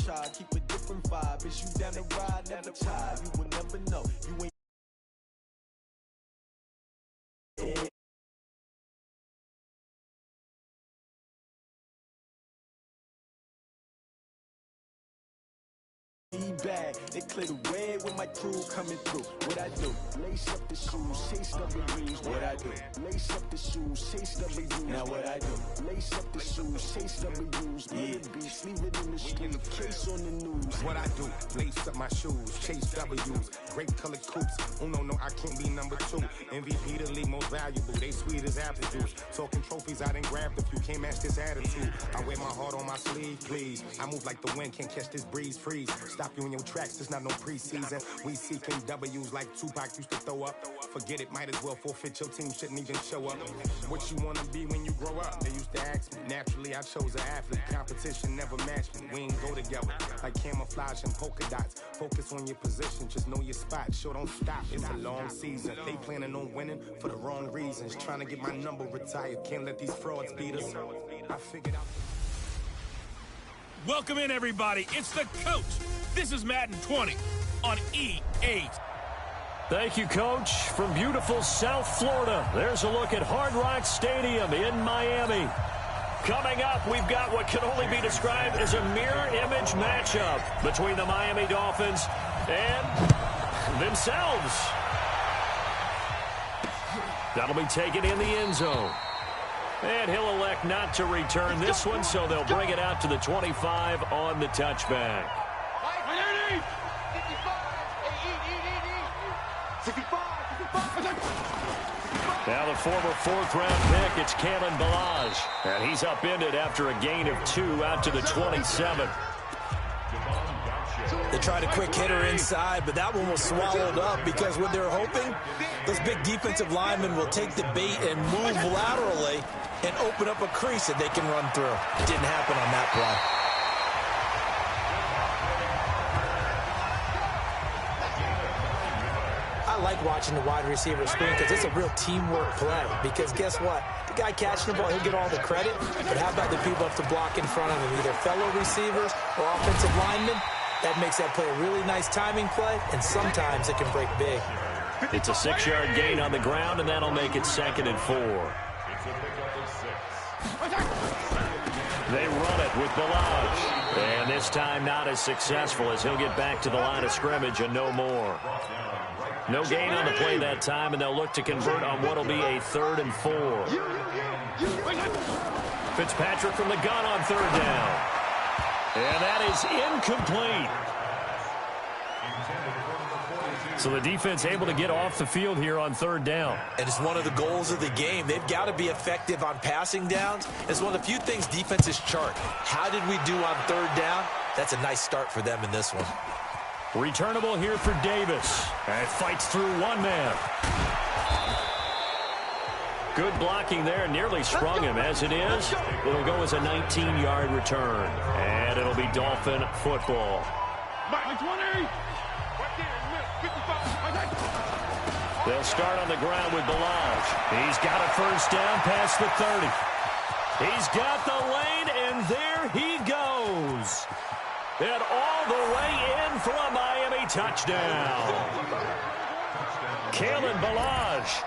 Try, keep a different vibe. Is you down the ride? Never tired. You will never know. You ain't. Bag. They clear the way when my crew coming through. What I do? Lace up the shoes, chase W's. What I do? Lace up the shoes, chase W's. Now what I do? Lace up the shoes, chase W's. Yeah, beats, leave it in the street, case on the news. What I do? Lace up my shoes, chase W's. Grape colored coops. Oh no, I can't be number 2. MVP the league most valuable. They sweet as apple juice. Talking trophies, I done grabbed a few. Can't match this attitude. I wear my heart on my sleeve, please. I move like the wind, can't catch this breeze, freeze. Stop you in your tracks, there's not no preseason. We seeking W's like Tupac used to throw up. Forget it, might as well forfeit. Your team shouldn't even show up. What you wanna be when you grow up? They used to ask me. Naturally, I chose an athlete. Competition never matched me. We ain't go together like camouflage and polka dots. Focus on your position, just know your spot. Sure, don't stop. It's a long season. They planning on winning for the wrong reasons. Trying to get my number retired. Can't let these frauds beat us. I figured out. Welcome in, everybody. It's the coach. This is Madden 20 on E8. Thank you, Coach. From beautiful South Florida, there's a look at Hard Rock Stadium in Miami. Coming up, we've got what can only be described as a mirror image matchup between the Miami Dolphins and themselves. That'll be taken in the end zone. And he'll elect not to return this one, so they'll bring it out to the 25 on the touchback. Now the former 4th-round pick, it's Kalen Balaj. And he's upended after a gain of 2 out to the 27. They tried a quick hitter inside, but that one was swallowed up because what they're hoping, those big defensive linemen will take the bait and move laterally and open up a crease that they can run through. It didn't happen on that play. I like watching the wide receiver screen because it's a real teamwork play. Because guess what? The guy catching the ball, he'll get all the credit. But how about the people up to block in front of him, either fellow receivers or offensive linemen? That makes that play a really nice timing play, and sometimes it can break big. It's a 6-yard gain on the ground, and that'll make it 2nd and 4. They run it with Balaj. And this time not as successful as he'll get back to the line of scrimmage and no more. No gain on the play that time, and they'll look to convert on what will be a 3rd and 4. Fitzpatrick from the gun on 3rd down. And that is incomplete. So the defense able to get off the field here on 3rd down. And it's one of the goals of the game. They've got to be effective on passing downs. It's one of the few things defenses chart. How did we do on 3rd down? That's a nice start for them in this one. Returnable here for Davis. And fights through one man. Good blocking there. Nearly sprung him. As it is, it'll go as a 19-yard return. And it'll be Dolphin football. They'll start on the ground with Balaj. He's got a 1st down past the 30. He's got the lane, and there he goes. And all the way in for a Miami touchdown. Kalen Balaj,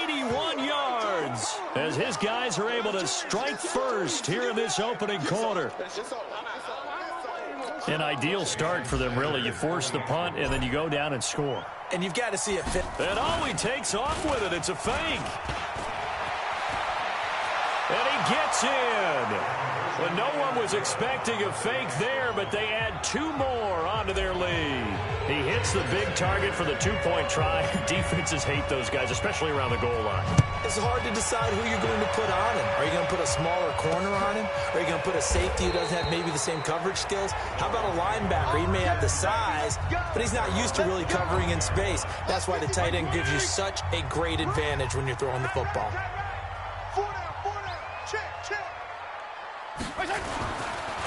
81 yards, as his guys are able to strike first here in this opening quarter. An ideal start for them, really. You force the punt, and then you go down and score. And you've got to see it fit. And he takes off with it. It's a fake. And he gets in. Well, no one was expecting a fake there, but they add 2 more onto their lead. He hits the big target for the 2-point try. Defenses hate those guys, especially around the goal line. It's hard to decide who you're going to put on him. Are you going to put a smaller corner on him? Or are you going to put a safety who doesn't have maybe the same coverage skills? How about a linebacker? He may have the size, but he's not used to really covering in space. That's why the tight end gives you such a great advantage when you're throwing the football.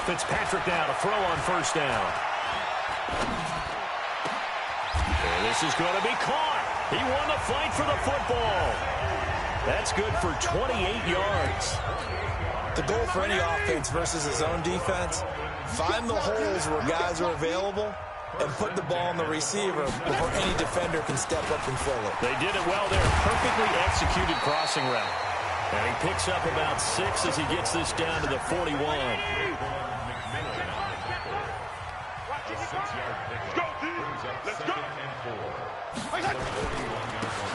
Fitzpatrick now to throw on first down. And this is going to be caught. He won the fight for the football. That's good for 28 yards. The goal for any offense versus his own defense, find the holes where guys are available and put the ball on the receiver before any defender can step up and fill it. They did it well there. Perfectly executed crossing route. And he picks up about 6 as he gets this down to the 41.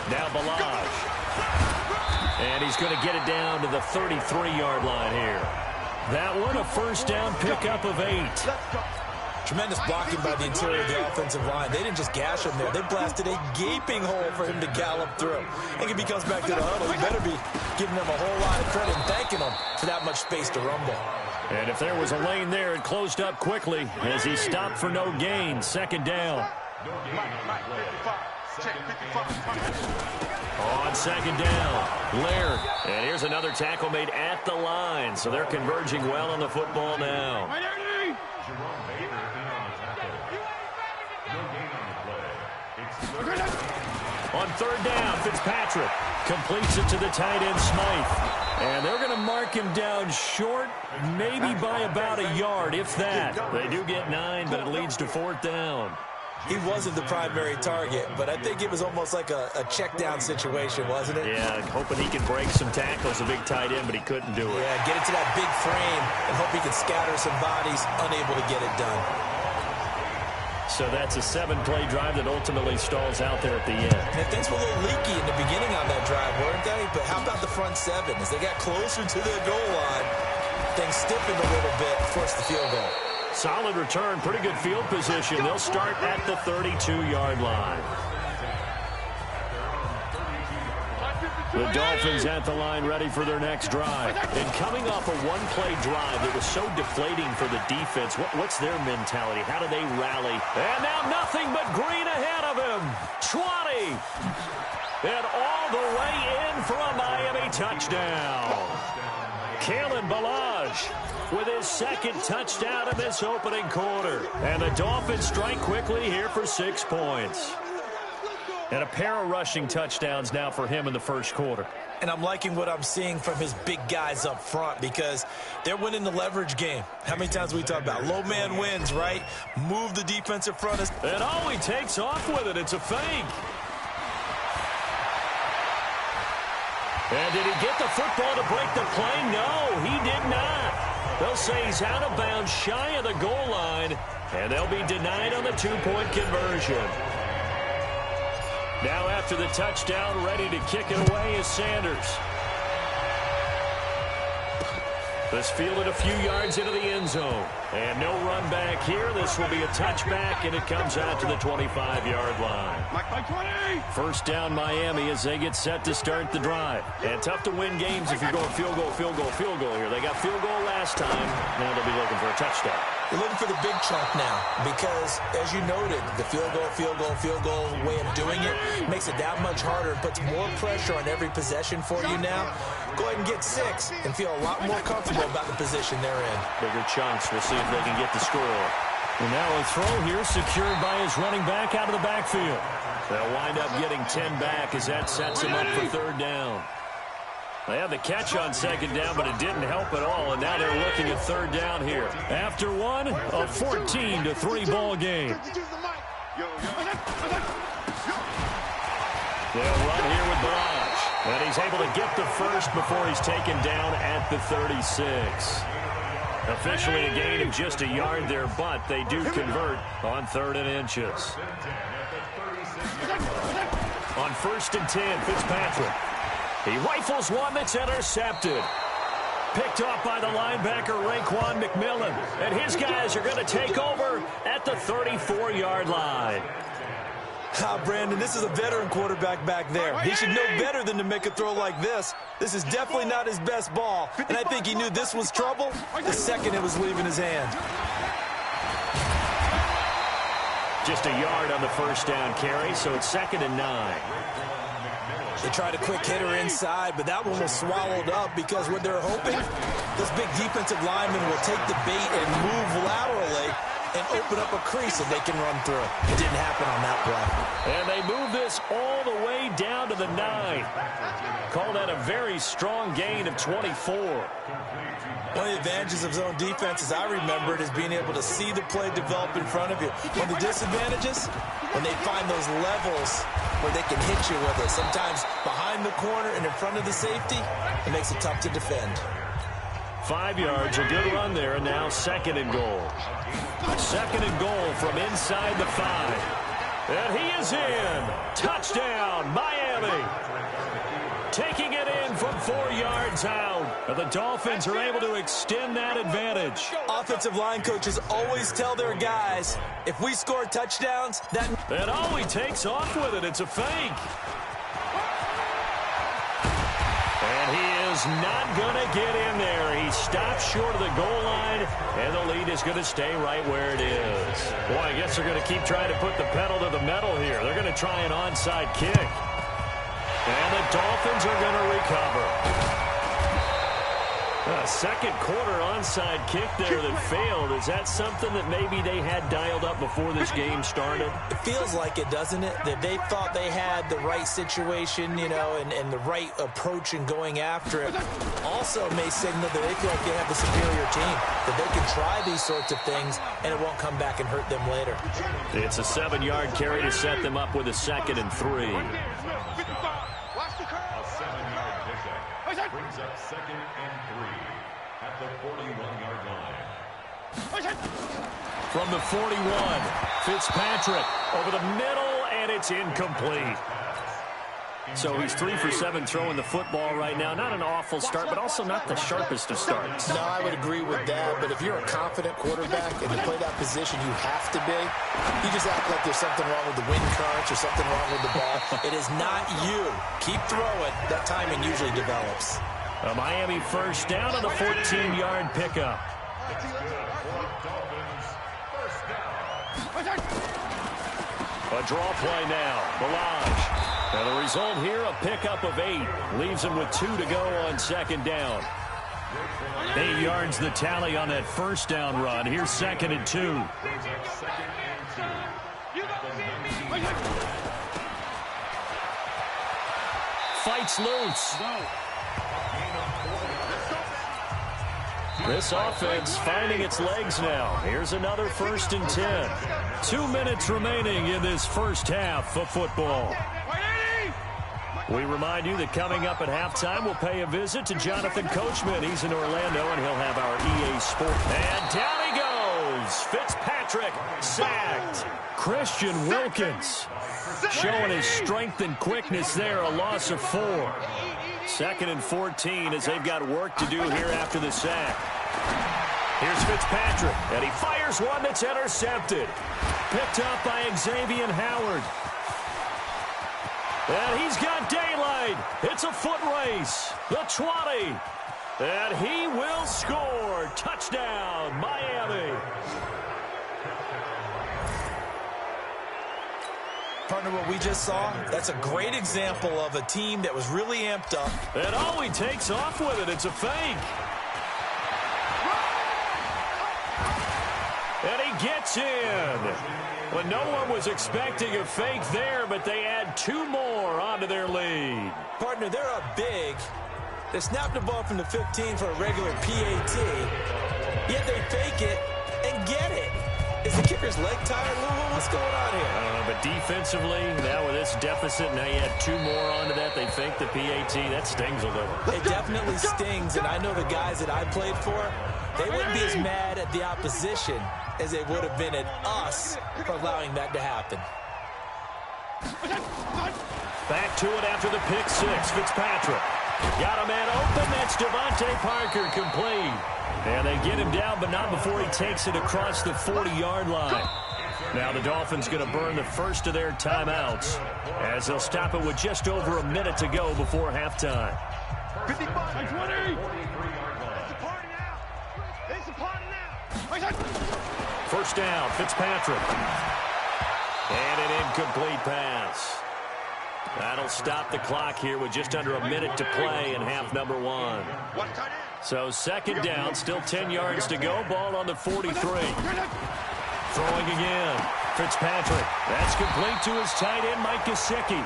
Now Balaj. And he's going to get it down to the 33-yard line here. That one, a first down pickup of 8. Tremendous blocking by the interior of the offensive line. They didn't just gash him there. They blasted a gaping hole for him to gallop through. I think if he comes back to the huddle, he better be giving them a whole lot of credit and thanking them for that much space to rumble. And if there was a lane there, it closed up quickly as he stopped for no gain. Second down. On second down, Laird. And here's another tackle made at the line. So they're converging well on the football now. On third down, Fitzpatrick completes it to the tight end, Smythe. And they're going to mark him down short, maybe by about a yard, if that. They do get 9, but it leads to fourth down. He wasn't the primary target, but I think it was almost like a check down situation, wasn't it? Yeah, hoping he could break some tackles, a big tight end, but he couldn't do it. Yeah, get it to that big frame and hope he can scatter some bodies, unable to get it done. So that's a 7-play drive that ultimately stalls out there at the end. And things were a little leaky in the beginning on that drive, weren't they? But how about the front 7? As they got closer to the goal line, things stiffened a little bit, forced the field goal. Solid return, pretty good field position. They'll start at the 32-yard line. The Dolphins at the line ready for their next drive. And coming off a one-play drive that was so deflating for the defense, what's their mentality? How do they rally? And now nothing but green ahead of him. 20. And all the way in for a Miami touchdown. Kalen Balaj with his second touchdown in this opening quarter. And the Dolphins strike quickly here for 6 points. And a pair of rushing touchdowns now for him in the first quarter. And I'm liking what I'm seeing from his big guys up front because they're winning the leverage game. How many times we talk about low man wins, right? Move the defensive front. And he takes off with it. It's a fake. And did he get the football to break the play? No, he did not. They'll say he's out of bounds shy of the goal line, and they'll be denied on the 2-point conversion. Now after the touchdown, ready to kick it away is Sanders. This fielded a few yards into the end zone. And no run back here. This will be a touchback, and it comes out to the 25-yard line. First down Miami as they get set to start the drive. And tough to win games if you're going field goal, field goal, field goal here. They got field goal last time. Now they'll be looking for a touchdown. You're looking for the big chunk now because, as you noted, the field goal way of doing it makes it that much harder and puts more pressure on every possession for you now. Go ahead and get 6 and feel a lot more comfortable about the position they're in. Bigger chunks. We'll see if they can get the score. And now a throw here secured by his running back out of the backfield. They'll wind up getting 10 back as that sets him up for third down. They had the catch on second down, but it didn't help at all, and now they're looking at third down here. After one, a 14-3 ball game. They'll run here with Balaj, and he's able to get the first before he's taken down at the 36. Officially a gain of just a yard there, but they do convert on 3rd and inches. On 1st and 10, Fitzpatrick. He rifles one that's intercepted. Picked off by the linebacker, Raekwon McMillan. And his guys are going to take over at the 34-yard line. Brandon, this is a veteran quarterback back there. He should know better than to make a throw like this. This is definitely not his best ball, and I think he knew this was trouble the second it was leaving his hand. Just a yard on the first down carry, so it's 2nd and 9. They tried a quick hitter inside, but that one was swallowed up because what they're hoping, this big defensive lineman will take the bait and move laterally and open up a crease and they can run through. It didn't happen on that play. And they move this all the way down to the 9. Call that a very strong gain of 24. One of the advantages of zone defense, as I remember it, is being able to see the play develop in front of you. One of the disadvantages, when they find those levels where they can hit you with it, sometimes behind the corner and in front of the safety, it makes it tough to defend. 5 yards, a good run there, and now 2nd and goal. 2nd and goal from inside the 5. And he is in. Touchdown, Miami. Taking it in from 4 yards out. And the Dolphins are able to extend that advantage. Offensive line coaches always tell their guys, if we score touchdowns, that... And he takes off with it. It's a fake. And he is not going to get in there. He stops short of the goal line, and the lead is going to stay right where it is. Boy, I guess they're going to keep trying to put the pedal to the metal here. They're going to try an onside kick. And the Dolphins are going to recover. A second quarter onside kick there that failed. Is that something that maybe they had dialed up before this game started? It feels like it, doesn't it? That they thought they had the right situation, you know, and the right approach in going after it. Also may signal that they feel like they have the superior team, that they can try these sorts of things, and it won't come back and hurt them later. It's a 7-yard carry to set them up with a 2nd and 3. Brings up 2nd and 3 at the 41-yard line. From the 41, Fitzpatrick over the middle, and it's incomplete. So he's 3 for 7 throwing the football right now. Not an awful start, but also not the sharpest of starts. No, I would agree with that. But if you're a confident quarterback and to play that position you have to be, you just act like there's something wrong with the wind currents or something wrong with the ball. It is not you. Keep throwing. That timing usually develops. A Miami first down on the 14-yard pickup. A draw play now. Melange. And the result here, a pickup of 8. Leaves him with 2 to go on 2nd down. 8 yards the tally on that first down run. Here's 2nd and 2. Fights loose. This offense finding its legs now. Here's another 1st and 10. 2 minutes remaining in this first half of football. We remind you that coming up at halftime, we'll pay a visit to Jonathan Coachman. He's in Orlando, and he'll have our EA Sport. And down he goes. Fitzpatrick sacked. Christian Wilkins showing his strength and quickness there. A loss of 4. 2nd and 14 as they've got work to do here after the sack. Here's Fitzpatrick, and he fires one that's intercepted. Picked up by Xavier Howard. And he's got daylight. It's a foot race. The 20. And he will score. Touchdown, Miami. Partner, what we just saw, that's a great example of a team that was really amped up. And he takes off with it. It's a fake. And he gets in. Well, no one was expecting a fake there, but they add 2 more onto their lead. Partner, they're up big. They snapped the ball from the 15 for a regular PAT, yet they fake it and get it. Is the kicker's leg tired, Lou? What's going on here? I don't know, but defensively, now with this deficit, now you add 2 more onto that. They fake the PAT. That stings a little. It definitely stings, and I know the guys that I played for, they wouldn't be as mad at the opposition as they would have been at us for allowing that to happen. Back to it after the pick six. Fitzpatrick got a man open. That's Devontae Parker, complete. And they get him down, but not before he takes it across the 40-yard line. Now the Dolphins going to burn the first of their timeouts as they'll stop it with just over a minute to go before halftime. 55, 20. It's a party now. It's a party now. First down, Fitzpatrick. And an incomplete pass. That'll stop the clock here with just under a minute to play in half number one. So second down, still 10 yards to go. Ball on the 43. Throwing again. Fitzpatrick. That's complete to his tight end, Mike Gesicki.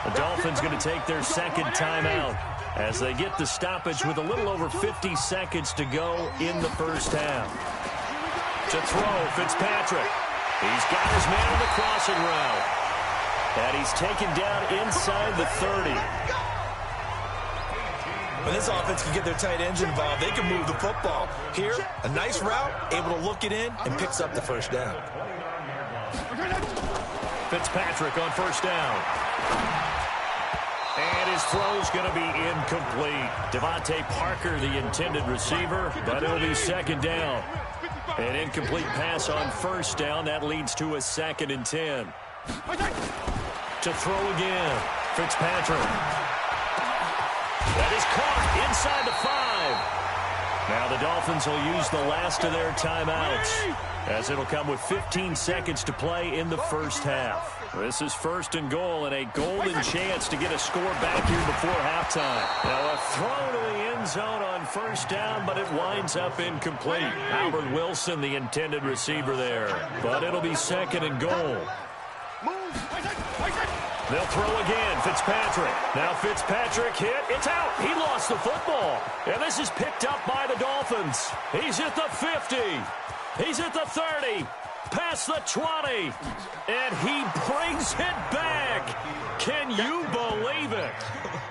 The Dolphins going to take their second timeout as they get the stoppage with a little over 50 seconds to go in the first half. To throw, Fitzpatrick. He's got his man on the crossing route. And he's taken down inside the 30. When this offense can get their tight ends involved, they can move the football. Here, a nice route, able to look it in, and picks up the first down. Fitzpatrick on first down. And his throw's going to be incomplete. Devontae Parker, the intended receiver, but it'll be second down. An incomplete pass on first down. That leads to a 2nd and 10. To throw again, Fitzpatrick. That is caught inside the 5. Now the Dolphins will use the last of their timeouts as it'll come with 15 seconds to play in the first half. This is first and goal and a golden chance to get a score back here before halftime. Now a throw to the end zone on first down, but it winds up incomplete. Albert Wilson, the intended receiver there, but it'll be second and goal. They'll throw again, Fitzpatrick. Now Fitzpatrick hit. It's out. He lost the football. And this is picked up by the Dolphins. He's at the 50. He's at the 30. Past the 20. And he brings it back. Can you believe it?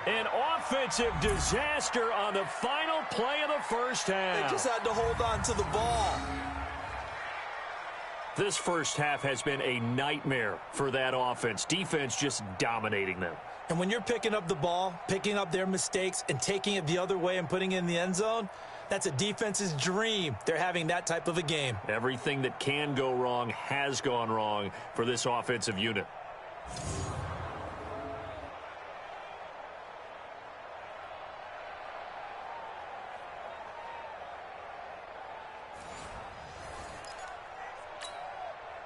An offensive disaster on the final play of the first half. They just had to hold on to the ball. This first half has been a nightmare for that offense. Defense just dominating them. And when you're picking up the ball, picking up their mistakes, and taking it the other way and putting it in the end zone, that's a defense's dream. They're having that type of a game. Everything that can go wrong has gone wrong for this offensive unit.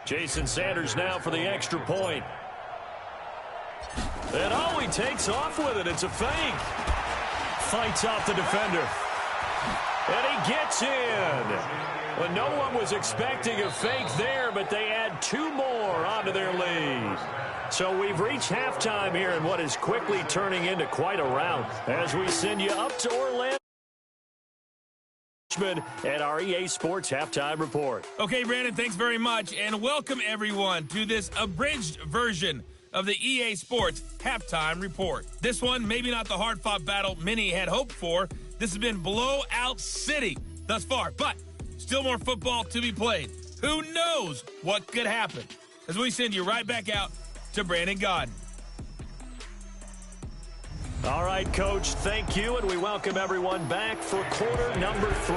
Jason Sanders now for the extra point. And oh, he takes off with it. It's a fake. Fights off the defender. And he gets in. Well, no one was expecting a fake there, but they add 2 more onto their lead. So we've reached halftime here in what is quickly turning into quite a rout as we send you up to Orlando at our EA Sports Halftime Report. Okay, Brandon, thanks very much, and welcome everyone to this abridged version of the EA Sports Halftime Report. This one, maybe not the hard-fought battle many had hoped for. This has been blowout city thus far, but still more football to be played. Who knows what could happen? As we send you right back out to Brandon Gaudin. All right, Coach, thank you, and we welcome everyone back for quarter number 3.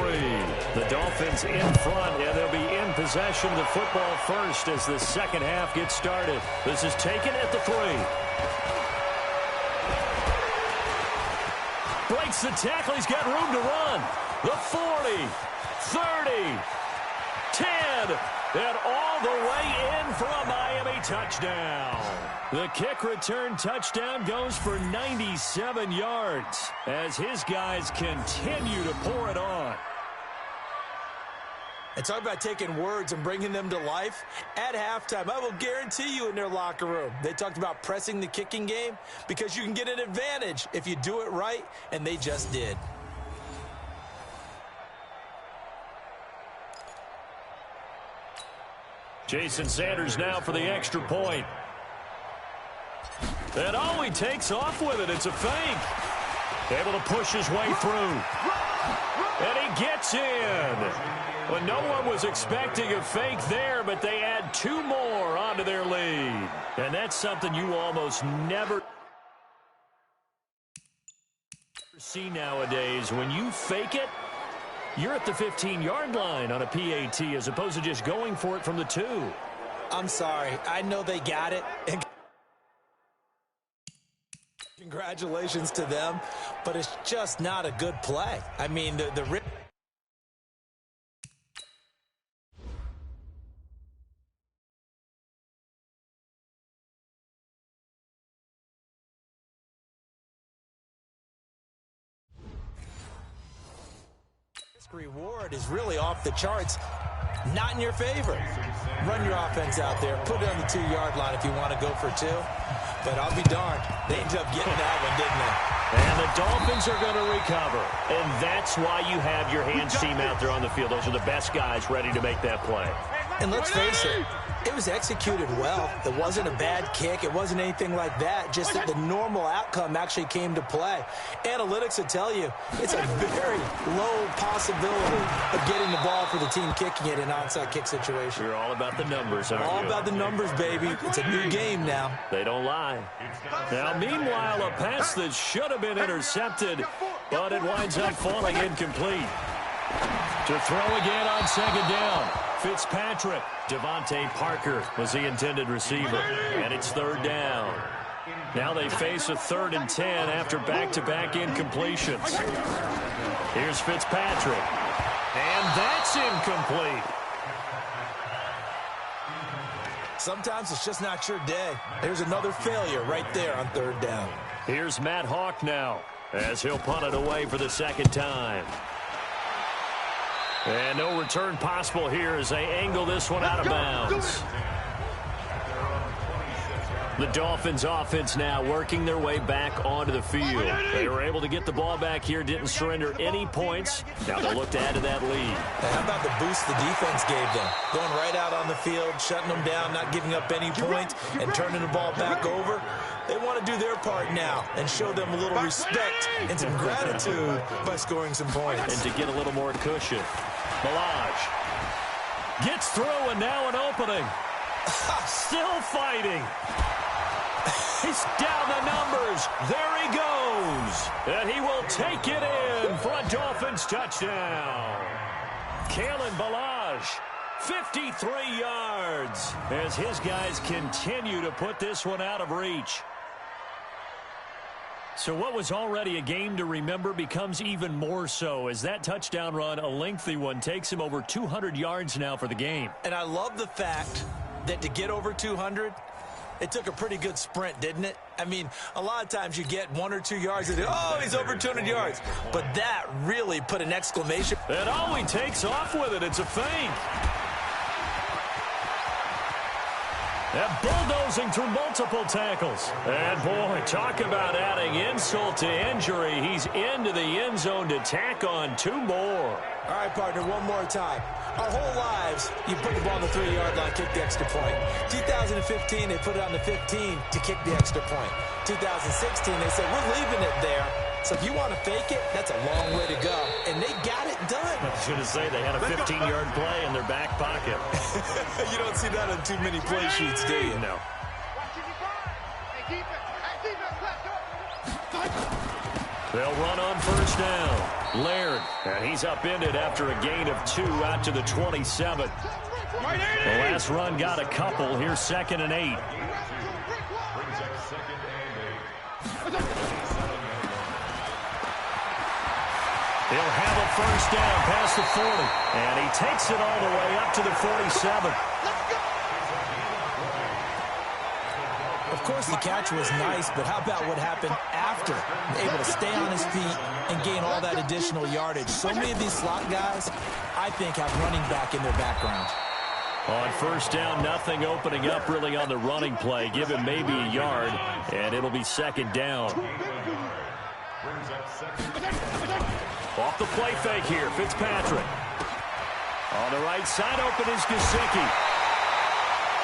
The Dolphins in front, and they'll be in possession of the football first as the second half gets started. This is taken at the 3. Breaks the tackle. He's got room to run. The 40, 30, 10, and all the way in for a Miami touchdown. The kick return touchdown goes for 97 yards as his guys continue to pour it on. And talk about taking words and bringing them to life. At halftime, I will guarantee you in their locker room, they talked about pressing the kicking game because you can get an advantage if you do it right, and they just did. Jason Sanders now for the extra point. And oh, he takes off with it. It's a fake. Able to push his way through. And he gets in. Well, no one was expecting a fake there, but they add 2 more onto their lead. And that's something you almost never see nowadays. When you fake it, you're at the 15-yard line on a PAT as opposed to just going for it from the 2. I'm sorry. I know they got it. And congratulations to them, but it's just not a good play. I mean, the reward is really off the charts. Not in your favor. Run your offense out there. Put it on the 2-yard line if you want to go for 2. But I'll be darned. They ended up getting that one, didn't they? And the Dolphins are going to recover. And that's why you have your hands team out there on the field. Those are the best guys ready to make that play. And let's face it, it was executed well. It wasn't a bad kick. It wasn't anything like that. Just that the normal outcome actually came to play. Analytics will tell you it's a very low possibility of getting the ball for the team kicking it in an onside kick situation. You're all about the numbers, aren't you? All about the numbers, baby. It's a new game now. They don't lie. Now, meanwhile, a pass that should have been intercepted, but it winds up falling incomplete. To throw again on 2nd down. Fitzpatrick. Devontae Parker was the intended receiver. And it's 3rd down. Now they face a 3rd and 10 after back-to-back incompletions. Here's Fitzpatrick. And that's incomplete. Sometimes it's just not your day. There's another failure right there on 3rd down. Here's Matt Hawk now as he'll punt it away for the 2nd time. And no return possible here as they angle this one out of bounds. The Dolphins offense now working their way back onto the field. They were able to get the ball back here, didn't surrender any points. Now they'll look to add to that lead. And how about the boost the defense gave them? Going right out on the field, shutting them down, not giving up any points, and turning the ball back over. They want to do their part now and show them a little respect and some gratitude by scoring some points. And to get a little more cushion. Balaj gets through, and now an opening. Still fighting. He's down the numbers. There he goes. And he will take it in for a Dolphins touchdown. Kalen Balaj, 53 yards, as his guys continue to put this one out of reach. So what was already a game to remember becomes even more so as that touchdown run, a lengthy one, takes him over 200 yards now for the game. And I love the fact that to get over 200, it took a pretty good sprint, didn't it? I mean, a lot of times you get 1 or 2 yards and oh, he's over 200 yards. But that really put an exclamation. And oh, he takes off with it. It's a feint. And bulldozing through multiple tackles. And, boy, talk about adding insult to injury. He's into the end zone to tack on 2 more. All right, partner, one more time. Our whole lives, you put the ball on the 3-yard line, kick the extra point. 2015, they put it on the 15 to kick the extra point. 2016, they said, we're leaving it there. So if you want to fake it, that's a long way to go. And they got it done. I was going to say they had a 15-yard play in their back pocket. You don't see that on too many play sheets, do you? No. They'll run on 1st down. Laird, and he's upended after a gain of 2 out to the 27. The last run got a couple. Here's 2nd and 8. He'll have a 1st down past the 40. And he takes it all the way up to the 47. Of course, the catch was nice, but how about what happened after? Able to stay on his feet and gain all that additional yardage. So many of these slot guys, I think, have running back in their background. On 1st down, nothing opening up really on the running play. Give him maybe a yard, and it'll be 2nd down. Off the play fake here, Fitzpatrick. On the right side, open is Gesicki.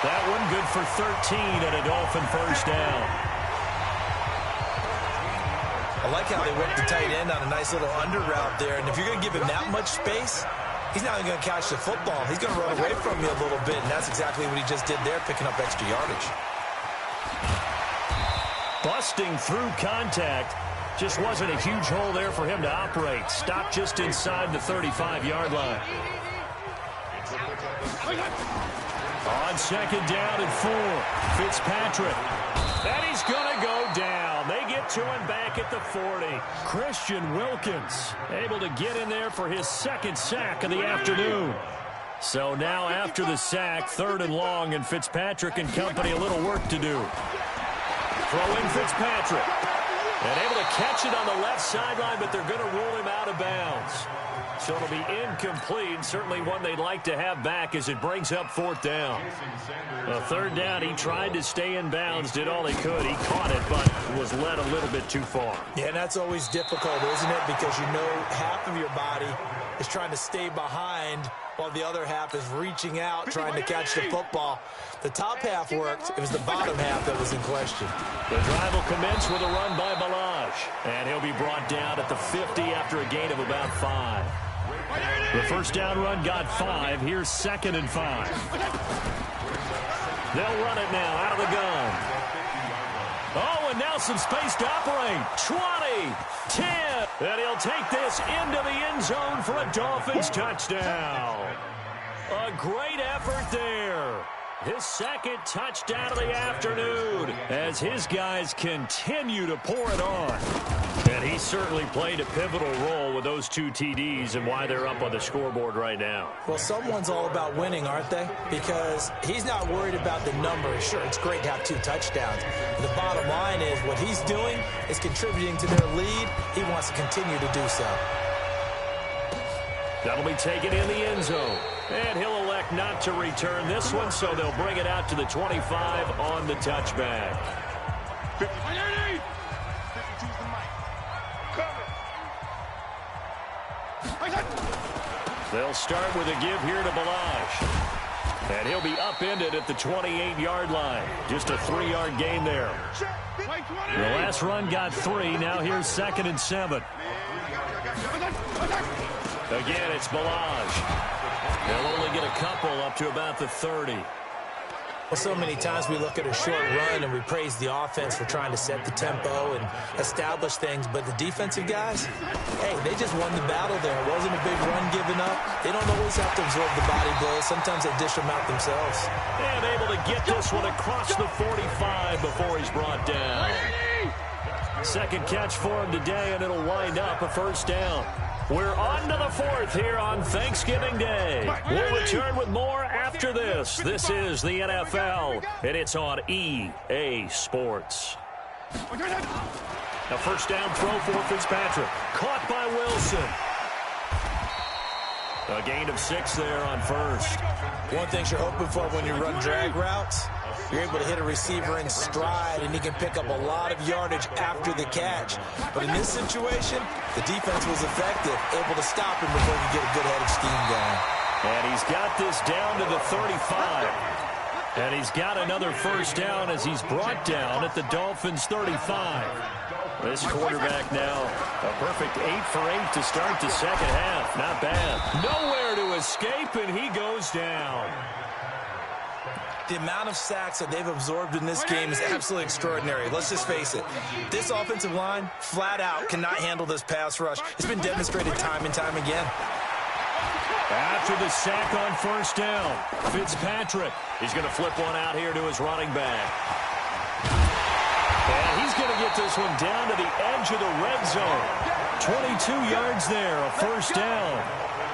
That one good for 13 and a Dolphin 1st down. I like how they work the tight end on a nice little under route there. And if you're going to give him that much space, he's not even going to catch the football. He's going to run away from you a little bit, and that's exactly what he just did there, picking up extra yardage. Busting through contact. Just wasn't a huge hole there for him to operate. Stopped just inside the 35-yard line. On second down and 4, Fitzpatrick. And he's going to go down. They get to him back at the 40. Christian Wilkins able to get in there for his second sack of the afternoon. So now after the sack, 3rd and long, and Fitzpatrick and company a little work to do. Throw in Fitzpatrick. And able to catch it on the left sideline, but they're going to rule him out of bounds. So it'll be incomplete. Certainly one they'd like to have back as it brings up 4th down. A 3rd down, he tried to stay in bounds, did all he could. He caught it, but was led a little bit too far. Yeah, and that's always difficult, isn't it? Because you know half of your body is trying to stay behind while the other half is reaching out, trying to catch the football. The top half worked. It was the bottom half that was in question. The drive will commence with a run by Balaj. And he'll be brought down at the 50 after a gain of about 5. The first down run got 5. Here's 2nd and 5. They'll run it now out of the gun. Oh, and now some space to operate. 20, 10. And he'll take this into the end zone for a Dolphins touchdown. A great effort there. His 2nd touchdown of the afternoon as his guys continue to pour it on. And he certainly played a pivotal role with those 2 TDs and why they're up on the scoreboard right now. Well, someone's all about winning, aren't they? Because he's not worried about the numbers. Sure, it's great to have 2 touchdowns. But the bottom line is what he's doing is contributing to their lead. He wants to continue to do so. That'll be taken in the end zone. And he'll elect not to return this one, so they'll bring it out to the 25 on the touchback. They'll start with a give here to Balaj. And he'll be upended at the 28-yard line. Just a 3-yard gain there. The last run got 3. Now here's 2nd and 7. Again, it's Balaj. They'll only get a couple up to about the 30. Well, so many times we look at a short run and we praise the offense for trying to set the tempo and establish things, but the defensive guys, hey, they just won the battle there. It wasn't a big run given up. They don't always have to absorb the body blows. Sometimes they dish them out themselves. And able to get this one across the 45 before he's brought down. 2nd catch for him today, and it'll wind up a 1st down. We're on to the 4th here on Thanksgiving Day. We'll return with more after this. This is the NFL, and it's on EA Sports. A 1st down throw for Fitzpatrick. Caught by Wilson. A gain of 6 there on 1st. One thing you're hoping for when you run drag routes, you're able to hit a receiver in stride, and he can pick up a lot of yardage after the catch. But in this situation, the defense was effective, able to stop him before he could get a good-headed scheme going. And he's got this down to the 35. And he's got another 1st down as he's brought down at the Dolphins' 35. This quarterback now, a perfect 8 for 8 to start the 2nd half. Not bad. Nowhere to escape, and he goes down. The amount of sacks that they've absorbed in this game is absolutely extraordinary. Let's just face it. This offensive line, flat out, cannot handle this pass rush. It's been demonstrated time and time again. After the sack on 1st down, Fitzpatrick, he's going to flip one out here to his running back. And he's going to get this one down to the edge of the red zone. 22 yards there, a 1st down.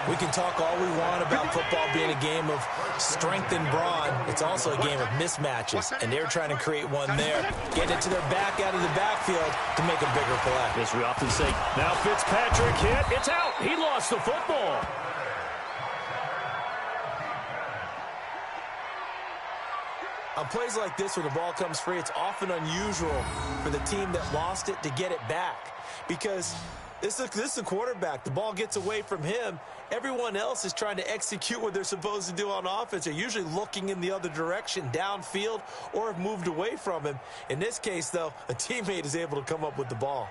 We can talk all we want about football being a game of strength and brawn. It's also a game of mismatches, and they're trying to create one there. Getting it to their back out of the backfield to make a bigger play. As we often say, now Fitzpatrick hit. It's out. He lost the football. On plays like this where the ball comes free, it's often unusual for the team that lost it to get it back. Because this is a quarterback. The ball gets away from him. Everyone else is trying to execute what they're supposed to do on offense. They're usually looking in the other direction, downfield, or have moved away from him. In this case, though, a teammate is able to come up with the ball.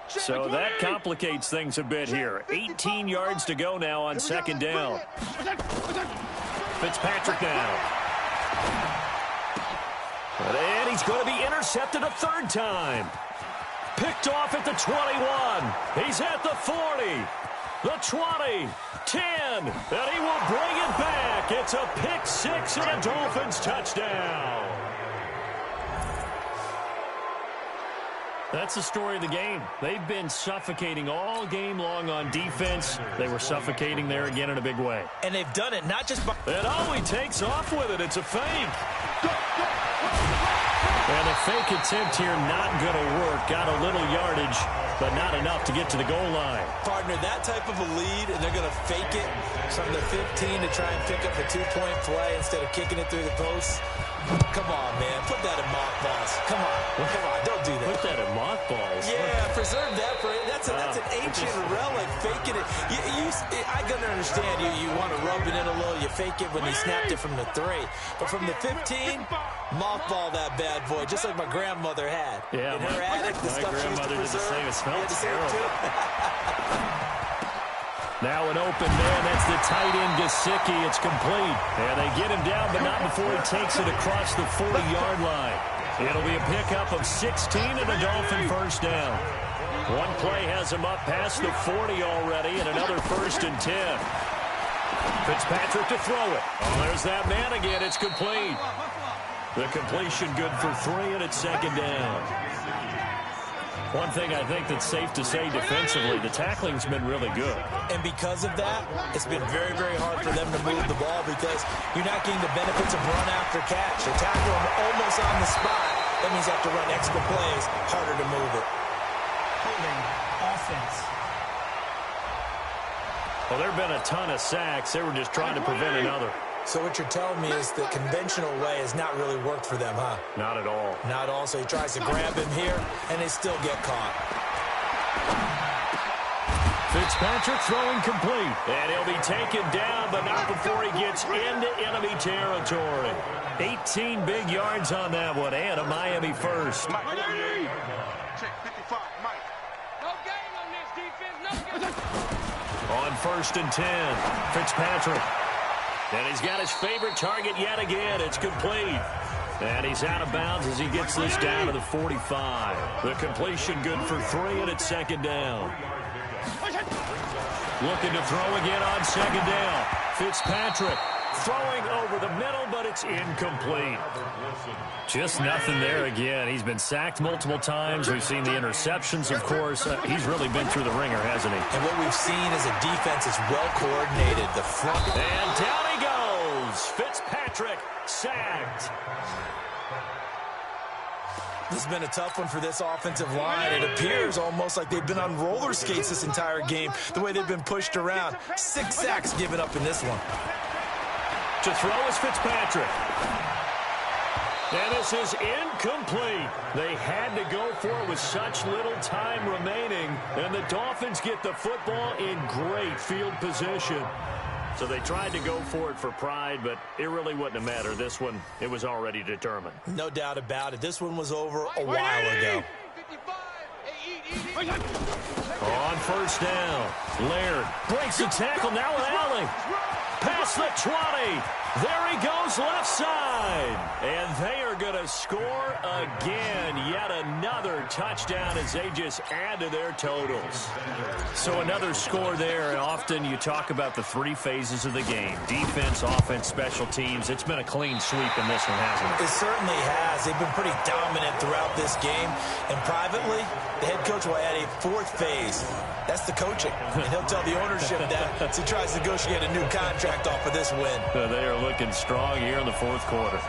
So that complicates things a bit here. 18 yards to go now on second down. Fitzpatrick now. And he's going to be intercepted a third time. Picked off at the 21. He's at the 40. The 20. 10. And he will bring it back. It's a pick six and a Dolphins touchdown. That's the story of the game. They've been suffocating all game long on defense. They were suffocating there again in a big way. And they've done it not just by... And oh, he takes off with it. It's a fake. And a fake attempt here not going to work. Got a little yardage, but not enough to get to the goal line. Partner, that type of a lead, and they're going to fake it from the 15 to try and pick up a two-point play instead of kicking it through the post. Come on, man. Put that in mothballs. Come on. Come on. Don't do that. Put that in mothballs? Yeah, preserve that for it. That's an ancient relic. Faking it. I can understand you want to rub it in a little. You fake it when he snapped it from the 3. But from the 15, mothball that bad boy, just like my grandmother had. Yeah, in her attic, the stuff she used to preserve. Did the same. It smells terrible. Now an open man. That's the tight end, Gesicki. It's complete. And they get him down, but not before he takes it across the 40-yard line. It'll be a pickup of 16 and a Dolphin first down. One play has him up past the 40 already, and another 1st and 10. Fitzpatrick to throw it. Oh, there's that man again. It's complete. The completion good for 3, and it's second down. One thing I think that's safe to say defensively, the tackling's been really good. And because of that, it's been very, very hard for them to move the ball because you're not getting the benefits of run after catch. They tackle them almost on the spot. That means you have to run extra plays, harder to move it. Holding offense. Well, there have been a ton of sacks. They were just trying to prevent another. So what you're telling me is the conventional way has not really worked for them, huh? Not at all. Not at all. So he tries to grab him here, and they still get caught. Fitzpatrick throwing complete. And he'll be taken down, but not before he gets into enemy territory. 18 big yards on that one, and a Miami first. Check 55, Mike. No game on this defense, no game. On 1st and 10, Fitzpatrick. And he's got his favorite target yet again. It's complete. And he's out of bounds as he gets this down to the 45. The completion good for 3, and it's second down. Looking to throw again on second down. Fitzpatrick throwing over the middle, but it's incomplete. Just nothing there again. He's been sacked multiple times. We've seen the interceptions, of course. He's really been through the ringer, hasn't he? And what we've seen is a defense that's well coordinated. The front. And down he goes. Fitzpatrick sacked. This has been a tough one for this offensive line. It appears almost like they've been on roller skates this entire game, the way they've been pushed around. 6 sacks given up in this one. To throw is Fitzpatrick. And this is incomplete. They had to go for it with such little time remaining. And the Dolphins get the football in great field position. So they tried to go for it for pride, but it really wouldn't have mattered. This one, it was already determined. No doubt about it. This one was over a while ago. On 1st down, Laird breaks the tackle now with Allen. Past the 20. There he goes left side. And they are going to score again. Yet another touchdown as they just add to their totals. So another score there. And often you talk about the 3 phases of the game. Defense, offense, special teams. It's been a clean sweep in this one, hasn't it? It certainly has. They've been pretty dominant throughout this game. And privately, the head coach will add a 4th phase. That's the coaching. And he'll tell the ownership that as he tries to negotiate a new contract off of this win. They are looking strong here in the 4th quarter.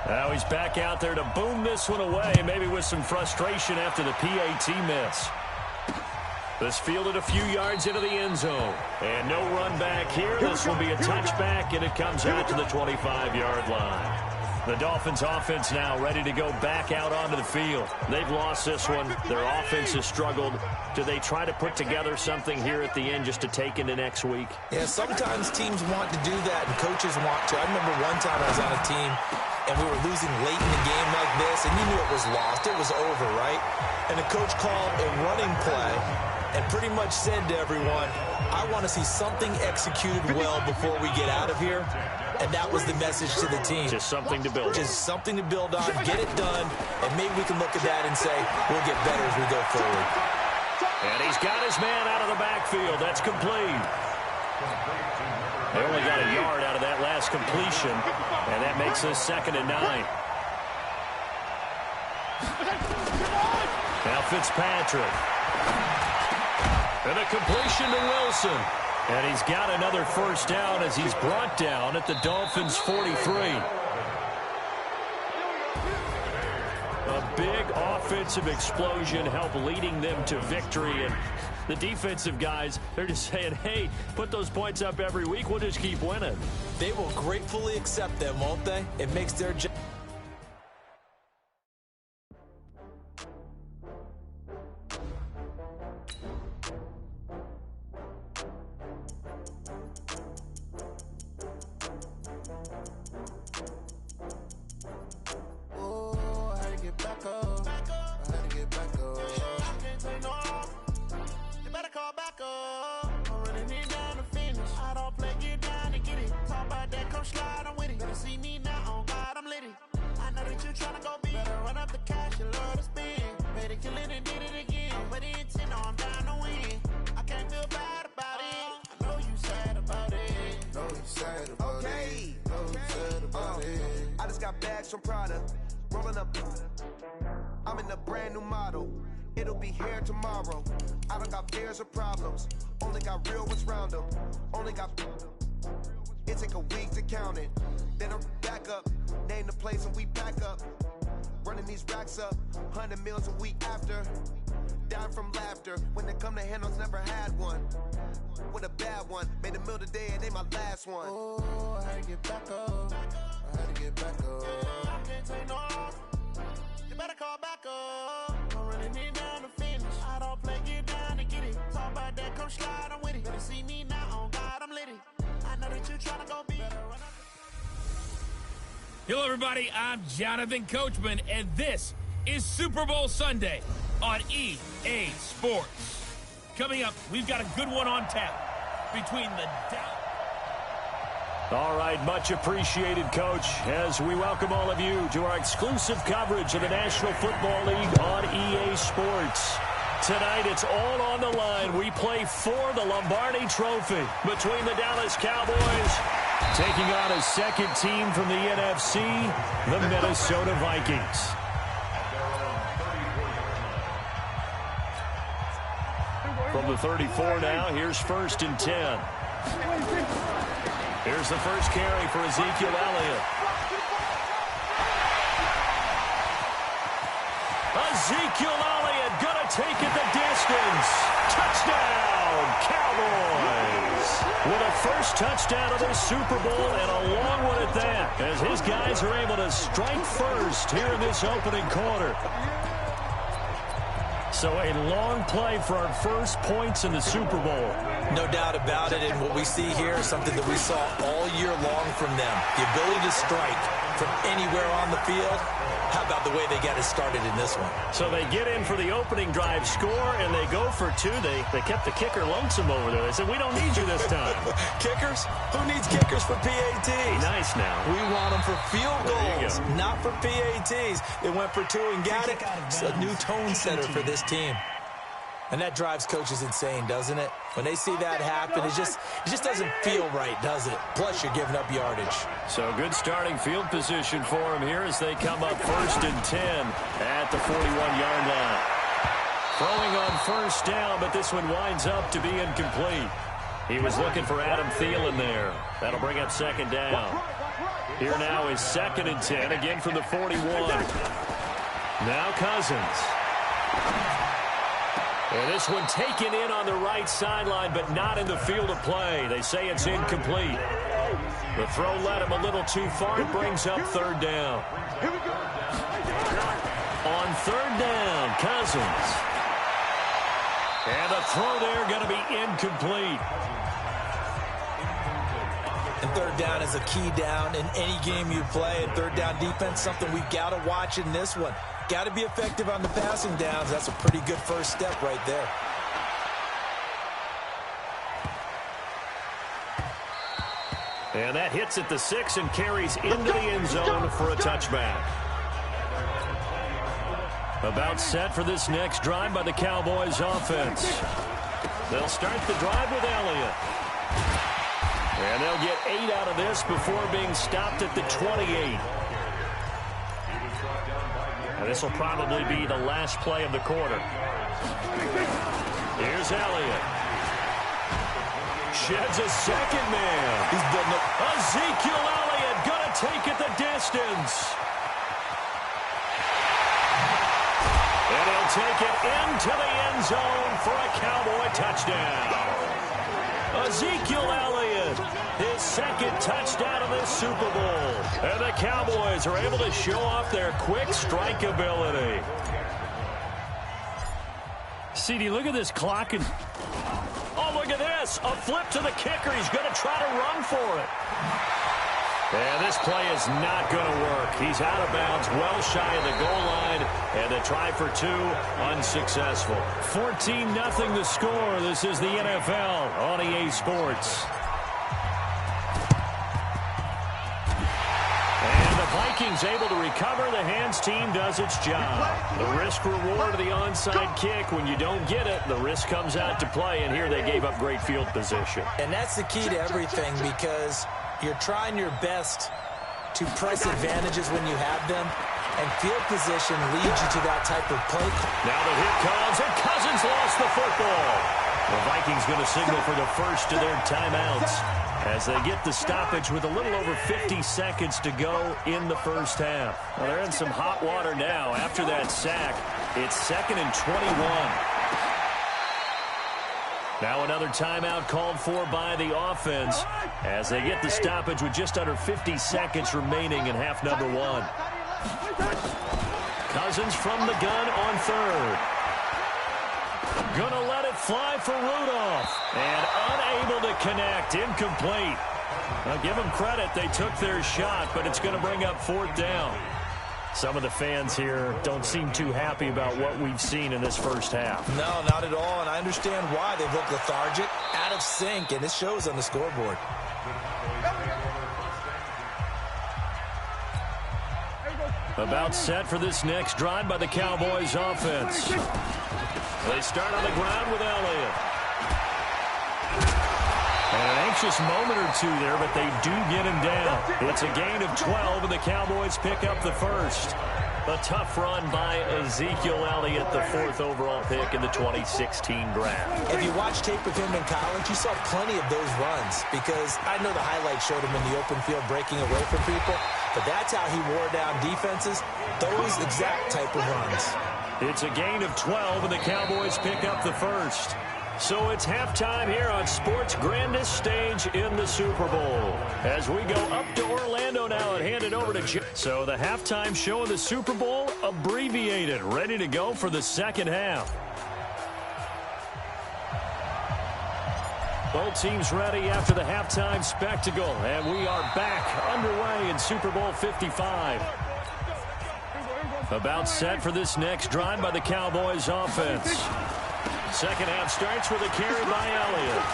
Now he's back out there to boom this one away, maybe with some frustration after the PAT miss. This fielded a few yards into the end zone. And no run back here. This will be a touchback, and it comes out to the 25-yard line. The Dolphins offense now ready to go back out onto the field. They've lost this one. Their offense has struggled. Do they try to put together something here at the end just to take into next week? Yeah, sometimes teams want to do that and coaches want to. I remember one time I was on a team and we were losing late in the game like this, and you knew it was lost. It was over, right? And the coach called a running play and pretty much said to everyone, I want to see something executed well before we get out of here. And that was the message to the team. Just something to build on. Just something to build on, get it done, and maybe we can look at that and say, we'll get better as we go forward. And he's got his man out of the backfield. That's complete. They only got a yard out of that last completion, and that makes us 2nd and 9. Now Fitzpatrick. And a completion to Wilson. And he's got another first down as he's brought down at the Dolphins' 43. A big offensive explosion helped leading them to victory. And the defensive guys, they're just saying, hey, put those points up every week. We'll just keep winning. They will gratefully accept them, won't they? It makes their job. From Prada, rolling up. I'm in a brand new model. It'll be here tomorrow. I don't got fears or problems. Only got real ones round them. Only got. It take a week to count it. Then I'm back up. Name the place and we pack up. Running these racks up. 100 meals a week after. Down from laughter. When they come to handles, never had one. With a bad one. Made a meal today and they my last one. Oh, I had to get back up. I had to get back up. I can't take no loss. You better call back up. I'm running it down to finish. I don't play, get down to get it. Talk about that, come slide, I'm with it. Better see me now, on God, I'm litty. I know that you tryna go be. Hello, everybody. I'm Jonathan Coachman, and this is Super Bowl Sunday on EA Sports. Coming up, we've got a good one on tap between the Dallas. All right, much appreciated, Coach, as we welcome all of you to our exclusive coverage of the National Football League on EA Sports. Tonight, it's all on the line. We play for the Lombardi Trophy between the Dallas Cowboys taking on a second team from the NFC, the Minnesota Vikings. From the 34 now, here's 1st and 10. Here's the first carry for Ezekiel Elliott. Ezekiel Elliott gonna take it the distance. Touchdown, Cowboys! With a first touchdown of the Super Bowl and a long one at that, as his guys are able to strike first here in this opening quarter. So a long play for our first points in the Super Bowl. No doubt about it, and what we see here is something that we saw all year long from them. The ability to strike from anywhere on the field. How about the way they got it started in this one? So they get in for the opening drive score, and they go for two. They kept the kicker lonesome over there. They said, we don't need you this time. Kickers? Who needs kickers for PATs? Nice now. We want them for field goals, not for PATs. They went for two and got it. It's a new tone setter for this team. And that drives coaches insane, doesn't it? When they see that happen, it just doesn't feel right, does it? Plus, you're giving up yardage. So good starting field position for them here as they come up 1st and 10 at the 41-yard line. Throwing on first down, but this one winds up to be incomplete. He was looking for Adam Thielen there. That'll bring up 2nd down. Here now is 2nd and 10, again from the 41. Now Cousins. And this one taken in on the right sideline, but not in the field of play. They say it's incomplete. The throw led him a little too far. It brings up third down. On third down, Cousins. And the throw there going to be incomplete. And third down is a key down in any game you play. And third down defense, something we've got to watch in this one. Got to be effective on the passing downs. That's a pretty good first step right there. And that hits at the 6 and carries into the end zone for a touchback. About set for this next drive by the Cowboys offense. They'll start the drive with Elliott. And they'll get 8 out of this before being stopped at the 28. And this will probably be the last play of the quarter. Here's Elliott. Sheds a second man. He's building up. Ezekiel Elliott going to take it the distance. And he'll take it into the end zone for a Cowboy touchdown. Ezekiel Elliott, his second touchdown of this Super Bowl. And the Cowboys are able to show off their quick strike ability. CD, look at this clock. And oh, look at this. A flip to the kicker. He's going to try to run for it. And this play is not going to work. He's out of bounds, well shy of the goal line. And a try for 2, unsuccessful. 14-0 the score. This is the NFL on EA Sports. And the Vikings able to recover. The hands team does its job. The risk reward of the onside kick. When you don't get it, the risk comes out to play. And here they gave up great field position. And that's the key to everything, because you're trying your best to press advantages when you have them, and field position leads you to that type of play. Now the hit comes, and Cousins lost the football. The Vikings going to signal for the first of their timeouts as they get the stoppage with a little over 50 seconds to go in the first half. Well, they're in some hot water now. After that sack, it's 2nd and 21. Now another timeout called for by the offense as they get the stoppage with just under 50 seconds remaining in half number 1. Cousins from the gun on third. Gonna let it fly for Rudolph. And unable to connect. Incomplete. Now give them credit. They took their shot, but it's going to bring up 4th down. Some of the fans here don't seem too happy about what we've seen in this first half. No, not at all, and I understand why. They've looked lethargic, out of sync, and it shows on the scoreboard. About set for this next drive by the Cowboys offense. They start on the ground with Elliott. And an anxious moment or two there, but they do get him down. It's a gain of 12, and the Cowboys pick up the first. A tough run by Ezekiel Elliott, the 4th overall pick in the 2016 draft. If you watch tape of him in college, you saw plenty of those runs, because I know the highlights showed him in the open field breaking away from people, but that's how he wore down defenses, those exact type of runs. It's a gain of 12, and the Cowboys pick up the first. So it's halftime here on sports' grandest stage in the Super Bowl. As we go up to Orlando now and hand it over to Jim. So the halftime show of the Super Bowl abbreviated, ready to go for the second half. Both teams ready after the halftime spectacle, and we are back underway in Super Bowl 55. About set for this next drive by the Cowboys offense. Second half starts with a carry by Elliott.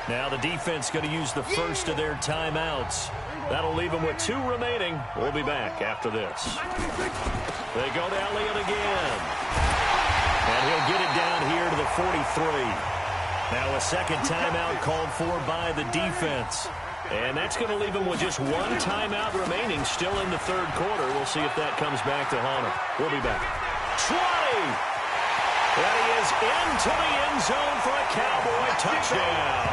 Now the defense going to use the first of their timeouts. That'll leave them with 2 remaining. We'll be back after this. They go to Elliott again. And he'll get it down here to the 43. Now a second timeout called for by the defense. And that's going to leave him with just 1 timeout remaining still in the third quarter. We'll see if that comes back to haunt him. We'll be back. 20! And he is into the end zone for a Cowboy touchdown.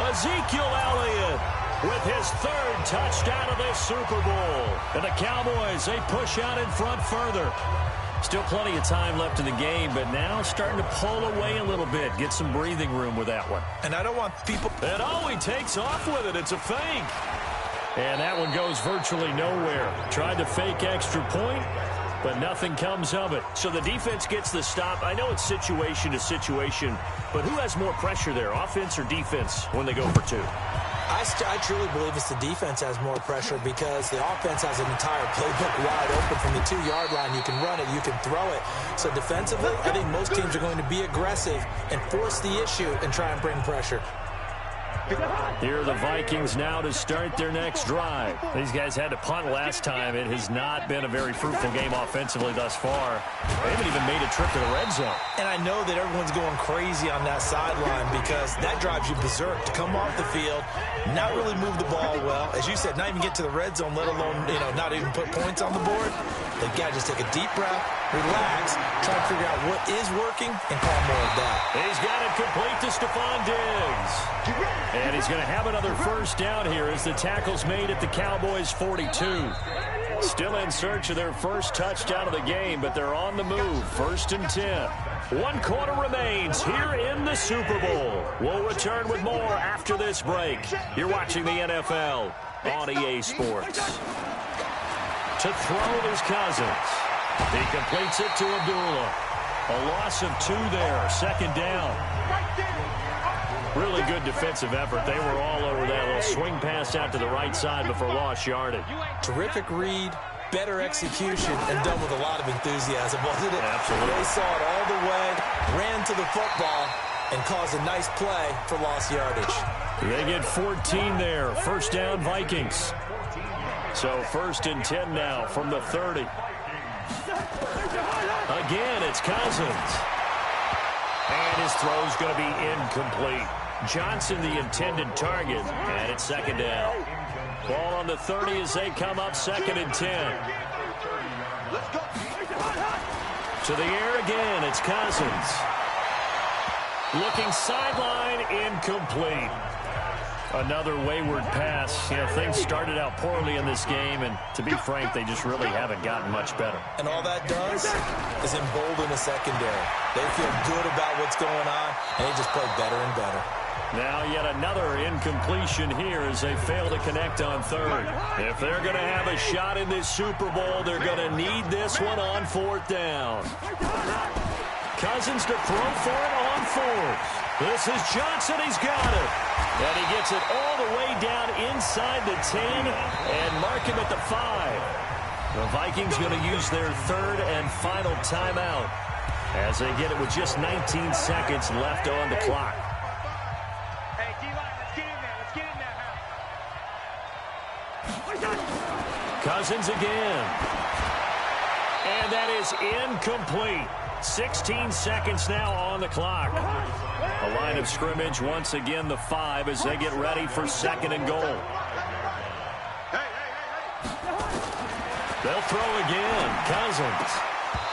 Ezekiel Elliott with his 3rd touchdown of this Super Bowl. And the Cowboys, they push out in front further. Still plenty of time left in the game, but now starting to pull away a little bit. Get some breathing room with that one. And I don't want people... And he takes off with it. It's a fake. And that one goes virtually nowhere. Tried to fake extra point, but nothing comes of it. So the defense gets the stop. I know it's situation to situation, but who has more pressure there, offense or defense, when they go for two? I truly believe it's the defense has more pressure because the offense has an entire playbook wide open from the 2-yard line. You can run it, you can throw it. So defensively, I think most teams are going to be aggressive and force the issue and try and bring pressure. Here are the Vikings now to start their next drive. These guys had to punt last time. It has not been a very fruitful game offensively thus far. They haven't even made a trip to the red zone. And I know that everyone's going crazy on that sideline because that drives you berserk to come off the field, not really move the ball well. As you said, not even get to the red zone, let alone, not even put points on the board. They've got to just take a deep breath, relax, try to figure out what is working, and call more of that. He's got it complete to Stephon Diggs. And he's going to have another first down here as the tackle's made at the Cowboys' 42. Still in search of their first touchdown of the game, but they're on the move. 1st and 10. 1 quarter remains here in the Super Bowl. We'll return with more after this break. You're watching the NFL on EA Sports. To throw is Cousins. He completes it to Abdullah. A loss of 2 there. 2nd down. Really good defensive effort. They were all over that little swing pass out to the right side before lost yardage. Terrific read, better execution, and done with a lot of enthusiasm, wasn't it? Absolutely. They saw it all the way, ran to the football, and caused a nice play for lost yardage. They get 14 there. 1st down, Vikings. So 1st and 10 now from the 30. Again, it's Cousins. And his throw's going to be incomplete. Johnson, the intended target, and it's 2nd down. Ball on the 30 as they come up 2nd and 10. To the air again, it's Cousins. Looking sideline, incomplete. Another wayward pass. Things started out poorly in this game, and to be frank, they just really haven't gotten much better. And all that does is embolden the secondary. They feel good about what's going on, and they just play better and better. Now yet another incompletion here as they fail to connect on 3rd. If they're going to have a shot in this Super Bowl, they're going to need this one on 4th down. Cousins to throw for it on 4th. This is Johnson. He's got it. And he gets it all the way down inside the 10 and mark him at the 5. The Vikings going to use their 3rd and final timeout as they get it with just 19 seconds left on the clock. Hey, D-line, let's get in there. Let's get in there. Cousins again. And that is incomplete. 16 seconds now on the clock. A line of scrimmage, once again the 5 as they get ready for 2nd and goal. They'll throw again. Cousins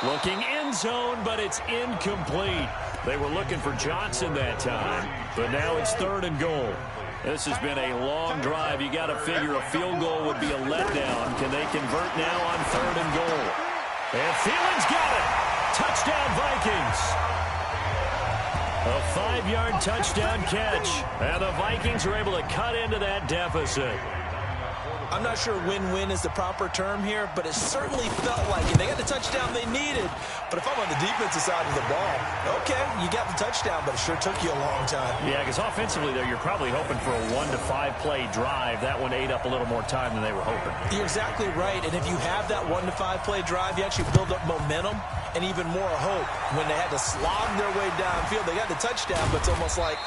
looking end zone, but it's incomplete. They were looking for Johnson that time, but now it's 3rd and goal. This has been a long drive. You got to figure a field goal would be a letdown. Can they convert now on 3rd and goal? And Thielen's got it. Touchdown, Vikings. A 5-yard touchdown catch. And the Vikings are able to cut into that deficit. I'm not sure win-win is the proper term here, but it certainly felt like it. They got the touchdown they needed. But if I'm on the defensive side of the ball, okay, you got the touchdown, but it sure took you a long time. Yeah, because offensively, though, you're probably hoping for a 1 to 5 play drive. That one ate up a little more time than they were hoping. You're exactly right. And if you have that 1 to 5 play drive, you actually build up momentum and even more hope. When they had to slog their way downfield, they got the touchdown, but it's almost like,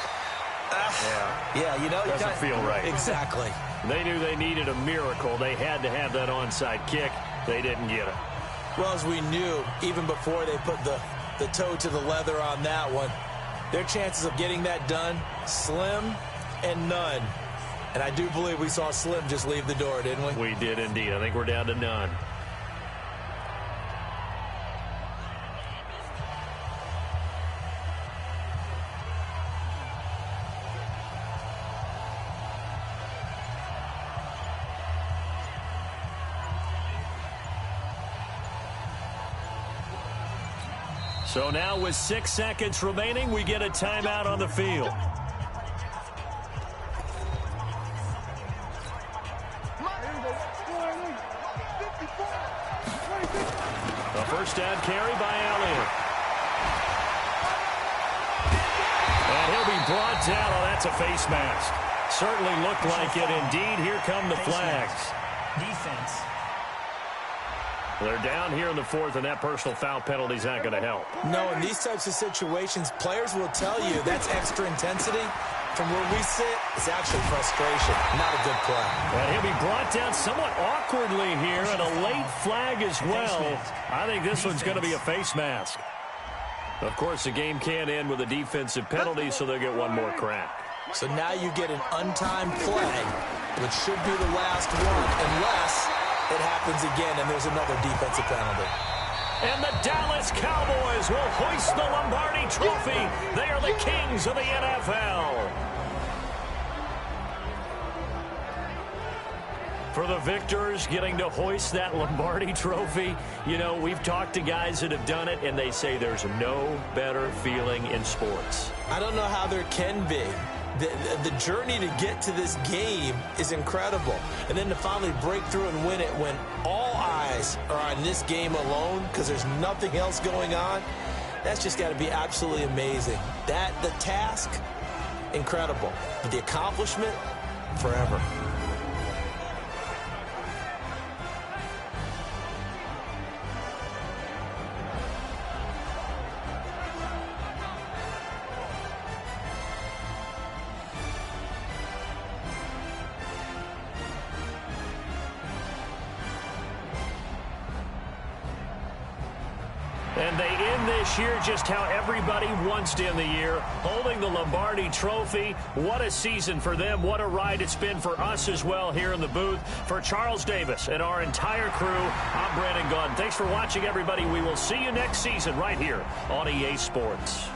doesn't feel right. Exactly. They knew they needed a miracle. They had to have that onside kick. They didn't get it. Well, as we knew, even before they put the toe to the leather on that one, their chances of getting that done, slim and none. And I do believe we saw Slim just leave the door, didn't we? We did indeed. I think we're down to none. So now with 6 seconds remaining, we get a timeout on the field. A first down carry by Elliott. And he'll be brought down. Oh, that's a face mask. Certainly looked like it. Indeed, here come the flags. Defense. They're down here in the fourth, and that personal foul penalty is not going to help. No, in these types of situations, players will tell you that's extra intensity. From where we sit, it's actually frustration. Not a good play. And he'll be brought down somewhat awkwardly here, and a late flag as well. I think this one's going to be a face mask. Of course, the game can't end with a defensive penalty, so they'll get one more crack. So now you get an untimed play, which should be the last one, unless it happens again and there's another defensive penalty. And the Dallas Cowboys will hoist the Lombardi Trophy. They are the kings of the NFL. For the victors getting to hoist that Lombardi Trophy, you know, we've talked to guys that have done it, and they say there's no better feeling in sports. I don't know how there can be. The journey to get to this game is incredible. And then to finally break through and win it when all eyes are on this game alone because there's nothing else going on, that's just got to be absolutely amazing. The task, incredible. But the accomplishment, forever. And they end this year just how everybody wants to end the year, holding the Lombardi Trophy. What a season for them. What a ride it's been for us as well here in the booth. For Charles Davis and our entire crew, I'm Brandon Gaudin. Thanks for watching, everybody. We will see you next season right here on EA Sports.